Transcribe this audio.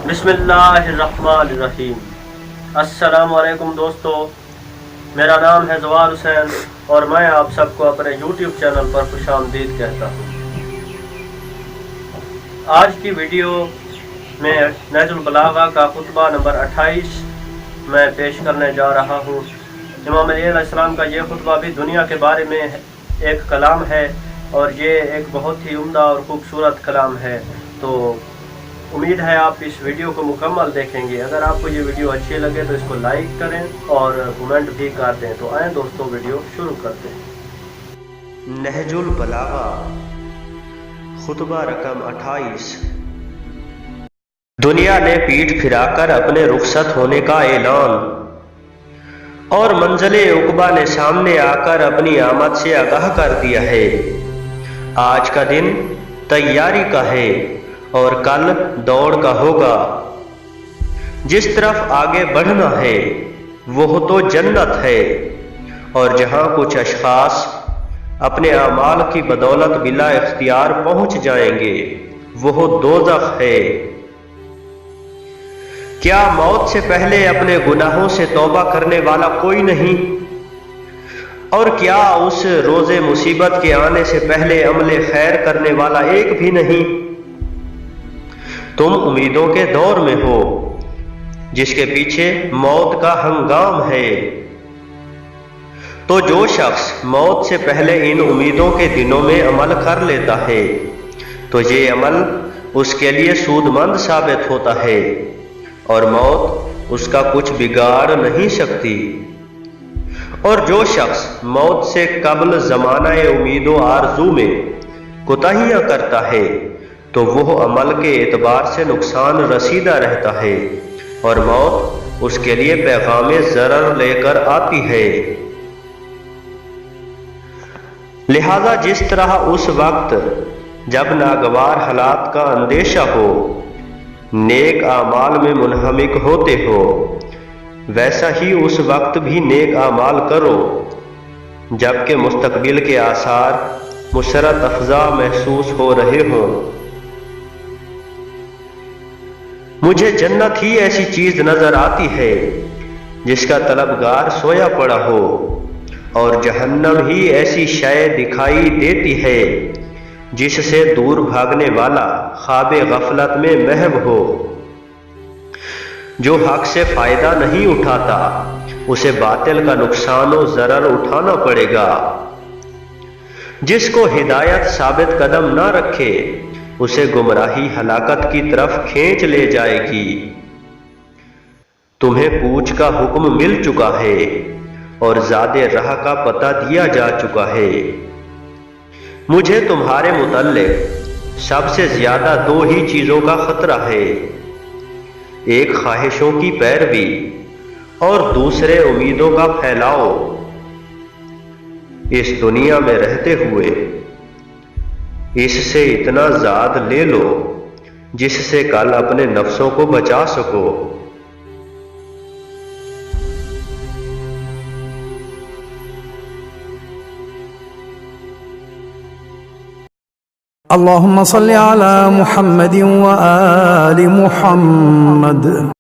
बिस्मिल्लाहिर्रहमानिर्रहीम। अस्सलाम वालेकुम दोस्तों, मेरा नाम है जवार हुसैन और मैं आप सबको अपने YouTube चैनल पर खुशामदीद कहता हूँ। आज की वीडियो में नहजुल बलागा का खुतबा नंबर 28 मैं पेश करने जा रहा हूँ। इमाम अली अलैहिस्सलाम का ये खुतबा भी दुनिया के बारे में एक कलाम है और ये एक बहुत ही उम्दा और खूबसूरत कलाम है। तो उम्मीद है आप इस वीडियो को मुकम्मल देखेंगे। अगर आपको ये वीडियो अच्छी लगे तो इसको लाइक करें और कमेंट भी कर दें। तो आए दोस्तों, वीडियो शुरू करते हैं। नहजुल बलागा खुतबा रकम 28। दुनिया ने पीठ फिराकर अपने रुखसत होने का ऐलान और मंजिले उक़बा ने सामने आकर अपनी आमद से आगाह कर दिया है। आज का दिन तैयारी का है और कल दौड़ का होगा। जिस तरफ आगे बढ़ना है वो तो जन्नत है, और जहां कुछ अशखास अपने आमाल की बदौलत बिला इख्तियार पहुंच जाएंगे वो दोज़ख है। क्या मौत से पहले अपने गुनाहों से तौबा करने वाला कोई नहीं? और क्या उस रोज़े मुसीबत के आने से पहले अमले खैर करने वाला एक भी नहीं? तुम उम्मीदों के दौर में हो जिसके पीछे मौत का हंगाम है। तो जो शख्स मौत से पहले इन उम्मीदों के दिनों में अमल कर लेता है तो ये अमल उसके लिए सूदमंद साबित होता है और मौत उसका कुछ बिगाड़ नहीं सकती। और जो शख्स मौत से कबल ज़माना उम्मीद व आरज़ू में कोताहियां करता है तो वो अमल के एतबार से नुकसान रसीदा रहता है और मौत उसके लिए पैगाम ज़रर लेकर आती है। लिहाजा जिस तरह उस वक्त जब नागवार हालात का अंदेशा हो नेक आमाल में मुनहमिक होते हो, वैसा ही उस वक्त भी नेक आमाल करो जबकि मुस्तकबिल के आसार मुसरत अफ़ज़ा महसूस हो रहे हों। मुझे जन्नत ही ऐसी चीज नजर आती है जिसका तलबगार सोया पड़ा हो, और जहन्नम ही ऐसी शय दिखाई देती है जिससे दूर भागने वाला ख्वाबे गफलत में महव हो। जो हक से फायदा नहीं उठाता उसे बातिल का नुकसान व जरर उठाना पड़ेगा। जिसको हिदायत साबित कदम ना रखे उसे गुमराही हलाकत की तरफ खींच ले जाएगी। तुम्हें पूछ का हुक्म मिल चुका है और ज़ादे राह का पता दिया जा चुका है। मुझे तुम्हारे मुतल्लिक सबसे ज्यादा दो ही चीजों का खतरा है, एक ख्वाहिशों की पैरवी और दूसरे उम्मीदों का फैलाव। इस दुनिया में रहते हुए इससे इतना ज़ाद ले लो जिससे कल अपने नफ्सों को बचा सको। अल्लाहुम्मा सल्ली अला मुहम्मदिन व आलि मुहम्मद।